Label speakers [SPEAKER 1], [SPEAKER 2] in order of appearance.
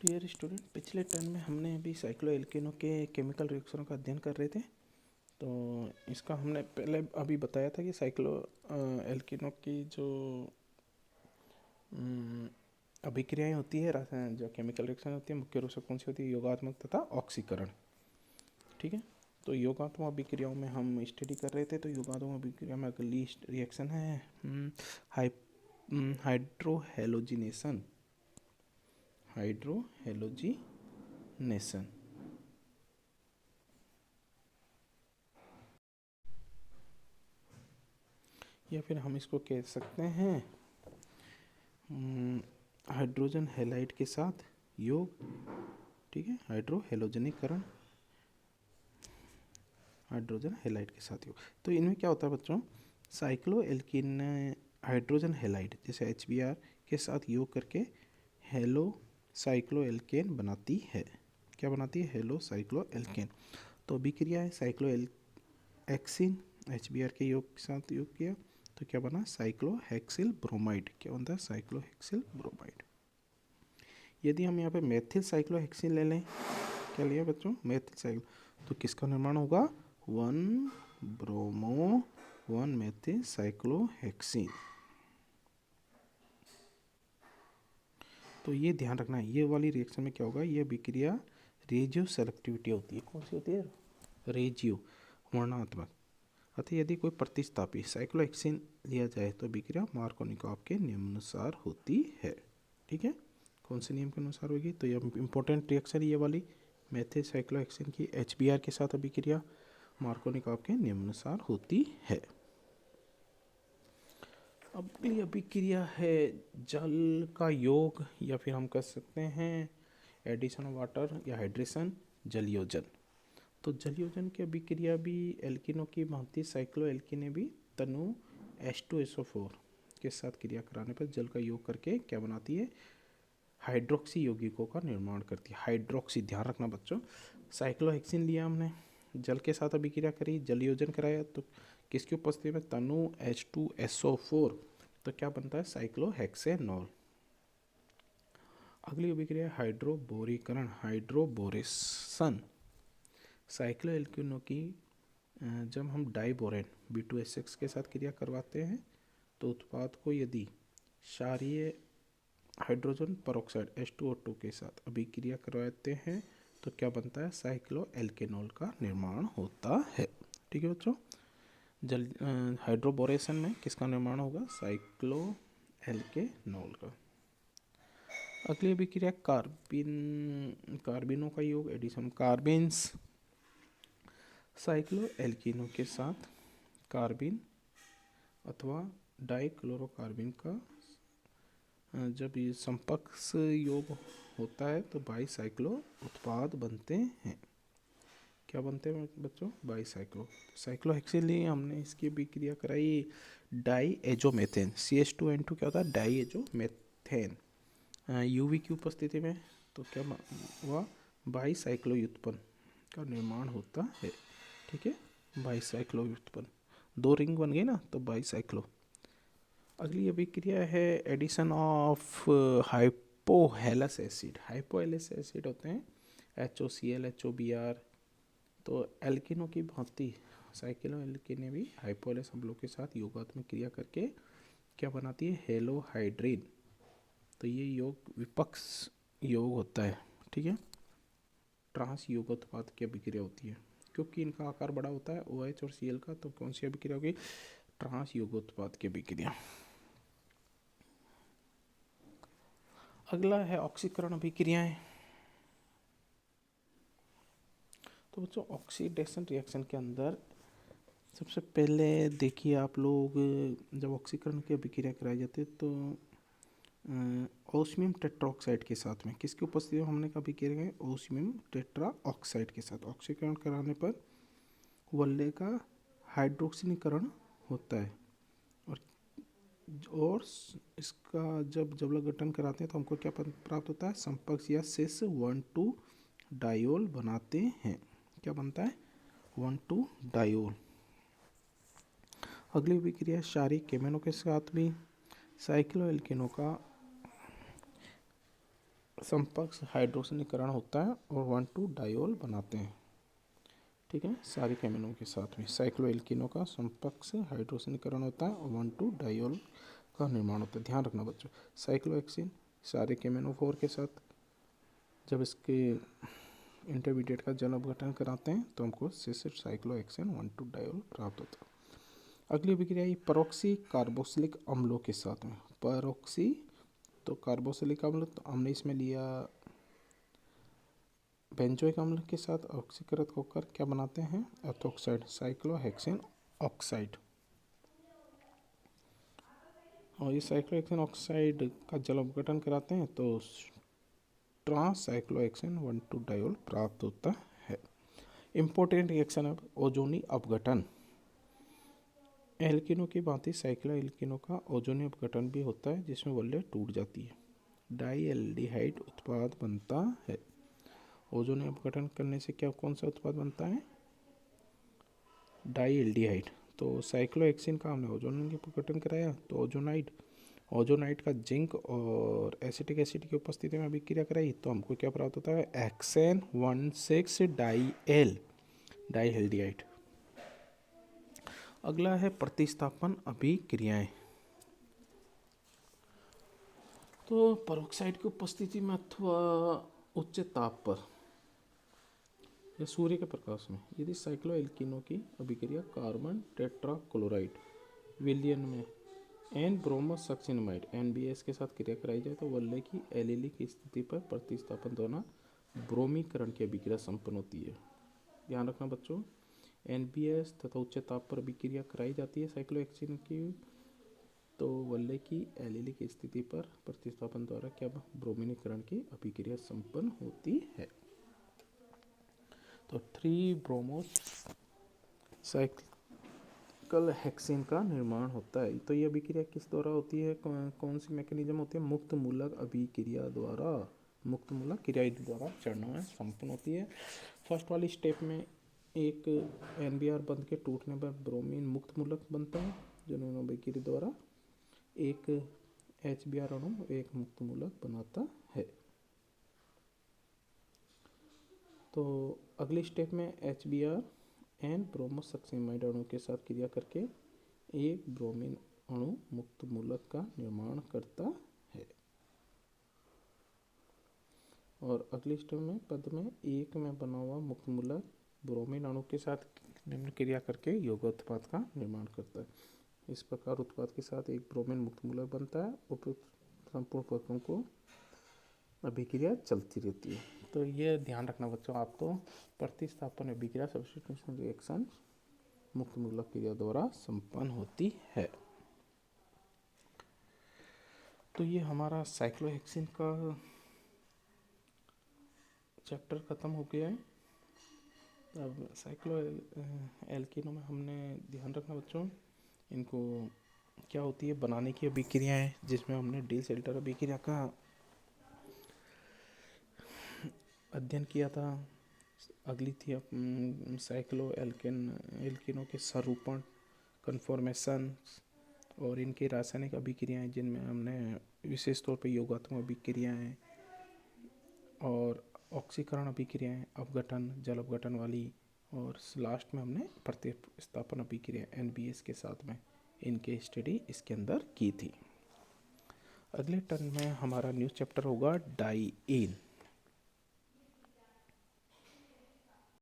[SPEAKER 1] Dear student, पिछले term में हमने अभी साइक्लोएल्केनों के केमिकल रिएक्शनों का अध्ययन कर रहे थे। तो इसका हमने पहले अभी बताया था कि साइक्लो एल्केनों की जो अभिक्रियाएं होती है, जो केमिकल रिएक्शन होती है, मुख्य रूप से कौन सी होती है? योगात्मक तथा ऑक्सीकरण। ठीक है, तो योगात्मक अभिक्रियाओं में हम स्टडी कर रहे थे। तो योगात्मक अभिक्रिया में अगली रिएक्शन है हाइड्रोहेलोजिनेशन। हाइड्रोहेलोजिनेशन या फिर हम इसको कह सकते हैं हाइड्रोजन हैलाइड के साथ योग। ठीक है, हाइड्रोहेलोजनीकरण, हाइड्रोजन हैलाइड के साथ योग। तो इनमें क्या होता है बच्चों? साइक्लोएल्कीन हाइड्रोजन हैलाइड जैसे HBr के साथ योग करके हेलो साइक्लोएल्केन बनाती है। क्या बनाती है? Hello cycloalkane. तो अभिक्रिया है साइक्लोएक्सिन, HBr के योग के साथ योग किया तो क्या बना? Cyclohexyl bromide. क्या बनता है? Cyclohexyl bromide. यदि हम यहाँ पे मेथिल साइक्लोहेक्सिन ले लें, क्या लिया बच्चों? मेथिल साइक्लो, तो किसका निर्माण होगा? 1 ब्रोमो 1 मेथिल साइक्लोहेक्सिन। तो ये ध्यान रखना है, ये वाली रिएक्शन में क्या होगा? ये अभिक्रिया रेजियो सेलेक्टिविटी होती है। कौन सी होती है? रेजियो, वर्णात्मक। अतः यदि कोई प्रतिस्थापी साइक्लोहेक्सिन लिया जाए तो अभिक्रिया मार्कोनिकॉफ के निम्नानुसार होती है। ठीक है, कौन से नियम के अनुसार होगी? तो ये इंपॉर्टेंट रिएक्शन ये वाली मेथिल साइक्लोहेक्सिन की HBr के साथ अभिक्रिया मार्कोनिकॉफ के निम्नानुसार होती है। अगली अभिक्रिया है जल का योग, या फिर हम कह सकते हैं एडिशन ऑफ वाटर या हाइड्रेशन, जलयोजन। तो जलयोजन की अभिक्रिया भी एल्किनों की भांति साइक्लोएल्किने भी तनु H2SO4 के साथ क्रिया कराने पर जल का योग करके क्या बनाती है? हाइड्रोक्सी यौगिकों का निर्माण करती है। हाइड्रोक्सी, ध्यान रखना बच्चों, साइक्लोहेक्सिन लिया हमने, जल के साथ अभिक्रिया करी, जलयोजन कराया, तो किसकी उपस्थिति में? तनु H2SO4, तो क्या बनता है? साइक्लोहेक्सेनॉल। अगली अभिक्रिया हाइड्रोबोरीकरण, हाइड्रोबोरेशन। साइक्लोएल्किनों की जब हम डाइबोरेन B2H6 के साथ क्रिया करवाते हैं तो उत्पाद को यदि क्षारीय हाइड्रोजन परऑक्साइड H2O2 के साथ अभिक्रिया करवाते हैं तो क्या बनता है? साइक्लोएल्केनॉल का निर्माण होता है। ठीक है बच्चों, जल हाइड्रोबोरेशन में किसका निर्माण होगा? साइक्लोएल्केनॉल का। अगली अभिक्रिया कार्बिनों का योग, एडिशन कार्बिन्स। साइक्लोएल्किनों के साथ कार्बिन अथवा डाइक्लोरोकार्बिन का जब ये संपर्क योग होता है तो बाईसाइक्लो उत्पाद बनते हैं। क्या बनते हैं बच्चों? बाईसाइक्लो। साइक्लोहेक्सिन लिए हमने इसकी अभिक्रिया कराई डाईएजोमेथेन, CH2N2 क्या होता है? डाईएजोमेथेन UV की उपस्थिति में, तो क्या हुआ? बाईसाइक्लो उत्पन्न का निर्माण होता है। ठीक है, बाईसाइक्लो उत्पन्न, 2 रिंग बन गई ना, तो बाईसाइक्लो। अगली अभिक्रिया है addition of hypohalous acid. Hypohalous acid होते हैं HOCl HOBr। तो एल्किनों की भांति साइक्लोएल्किने भी हाइपोहेलस अम्लों के साथ योगात्मक क्रिया करके क्या बनाती है? हेलोहाइड्रिन। तो ये योग विपक्ष योग होता है। ठीक है, ट्रांस योगोत्पाद की अभिक्रिया होती है क्योंकि इनका आकार बड़ा होता है OH और Cl का। तो कौन सी अभिक्रिया होगी? ट्रांस योगोत्पाद की अभिक्रिया। अगला है ऑक्सीकरण अभिक्रियाएं। तो बच्चों, ऑक्सीडेशन रिएक्शन के अंदर सबसे पहले देखिए आप लोग, जब ऑक्सीकरण की अभिक्रिया कराई जाती है तो ओस्मियम टेट्राऑक्साइड के साथ में किसकी उपस्थिति में हमने कभी किया गया? ओस्मियम टेट्राऑक्साइड के साथ ऑक्सीकरण कराने पर वल्ले का हाइड्रोक्सीकरण होता है। और इसका जब गठन कराते हैं तो हमको क्या प्राप्त होता है? संपर्क या सिस 1,2 डायोल बनाते हैं। क्या बनता है? 1,2 डायोल। अगली अभिक्रिया क्षारीय केमेनों के साथ भी साइक्लोएल्किनों का संपर्क हाइड्रोजनीकरण होता है और 1,2 डायोल बनाते हैं। ठीक है, सारी केमिनों के साथ में साइक्लोएल्किनों का संपर्क से हाइड्रोजनीकरण होता है और 1,2 डायोल का निर्माण होता है। ध्यान रखना बच्चों, साइक्लोहेक्सिन सारे केमिनोफोर के साथ जब इसके इंटरमीडिएट का जल अपघटन कराते हैं तो हमको सिर्फ साइक्लोहेक्सेन 1,2 डायोल प्राप्त होता है। अगली अभिक्रिया परॉक्सी कार्बोक्सिलिक अम्लों के साथ में। परॉक्सी तो कार्बोक्सिलिक अम्ल, तो हमने इसमें लिया बेंजोइक अम्ल के साथ ऑक्सीकृत होकर क्या बनाते हैं, एथोक्साइड, साइक्लोहेक्सेन ऑक्साइड। और ये साइक्लोहेक्सेन ऑक्साइड का जल अपघटन कराते हैं तो ट्रांस साइक्लोहेक्सेन 1,2 डायोल प्राप्त होता है। इम्पोर्टेंट रिएक्शन अब ओजोनी अपघटन। एल्किनों की भांति साइक्लोएल्किनों का ओजोनी अपघटन भी होता है जिसमें वल्ले टूट जाती है, डाईएल्डिहाइड उत्पाद बनता है। ओजोनी अपघटन करने से क्या कौन सा उत्पाद बनता है, डाईएल्डिहाइड। तो साइक्लोहेक्सिन का हमने ओजोनी अपघटन कराया तो ओजोनाइड का जिंक और एसिटिक एसिड की उपस्थिति में अभिक्रिया कराई तो हमको क्या प्राप्त होता है, एक्सेन 1,6 डाईएल्डिहाइड। अगला है प्रतिस्थापन अभिक्रियाएं। तो पेरोक्साइड की उपस्थिति में अथवा उच्च ताप पर या सूर्य के प्रकाश में यदि साइक्लोएल्किनों की अभिक्रिया कार्बन टेट्राक्लोराइड विलयन में एन ब्रोमोसक्सिनमाइड NBS के साथ क्रिया कराई जाए तो वल्ले की एलिली की स्थिति पर प्रतिस्थापन द्वारा ब्रोमीकरण की अभिक्रिया संपन्न होती है। ध्यान रखना बच्चों, NBS तथा उच्च ताप पर अभिक्रिया कराई जाती है साइक्लोहेक्सिन की, तो वल्ले की एलिली की स्थिति पर प्रतिस्थापन द्वारा क्या ब्रोमीकरण की अभिक्रिया संपन्न होती है। तो 3 ब्रोमो साइक्लोहेक्सिन का निर्माण होता है। तो ये अभिक्रिया किस द्वारा होती है, कौन सी मैकेनिज्म होती है, मुक्त मूलक अभिक्रिया द्वारा, मुक्त मूलक क्रिया द्वारा चरणों में संपन्न होती है। फर्स्ट वाली स्टेप में एक NBR बंध के टूटने पर ब्रोमीन मुक्त मूलक बनता है जो दोनों अभिक्रिया द्वारा एक HBr अणु एक मुक्त मूलक बनाता है। तो अगली स्टेप में HBr एन ब्रोमोसक्सिनमाइड अणु के साथ क्रिया करके एक ब्रोमीन अणु मुक्त मूलक का निर्माण करता है। और अगली स्टेप में पद में एक में बना हुआ मुक्त मूलक ब्रोमीन अणु के साथ निम्न क्रिया करके योगोत्पाद का निर्माण करता है। इस प्रकार उत्पाद के साथ एक ब्रोमीन मुक्त मूलक बनता है। उपयुक्त संपूर्ण पदों को अभिक्रिया चलती रहती है। तो ये ध्यान रखना बच्चों, आपको प्रतिस्थापन अभिक्रिया सब्स्टिट्यूशन रिएक्शन मुक्त मूलक क्रिया द्वारा संपन्न होती है। तो ये हमारा साइक्लोहेक्सिन का चैप्टर खत्म हो गया है। अब साइक्लोएल्किनों में हमने ध्यान रखना बच्चों, इनको क्या होती है बनाने की अभिक्रियाएं, जिसमें हमने डी सेल्टर अभिक्रिया का अध्ययन किया था। अगली थी साइक्लोएल्किनों के स्वरूपण, कन्फॉर्मेशन और इनके रासायनिक अभिक्रियाएं, जिनमें हमने विशेष तौर पर योगात्मक अभिक्रियाएं और ऑक्सीकरण अभिक्रियाएं, अपघटन, जल अपघटन वाली, और लास्ट में हमने प्रतिस्थापन अभिक्रिया NBS के साथ में इनके स्टडी इसके अंदर की थी। अगले टर्न में हमारा न्यू चैप्टर होगा डाइईन।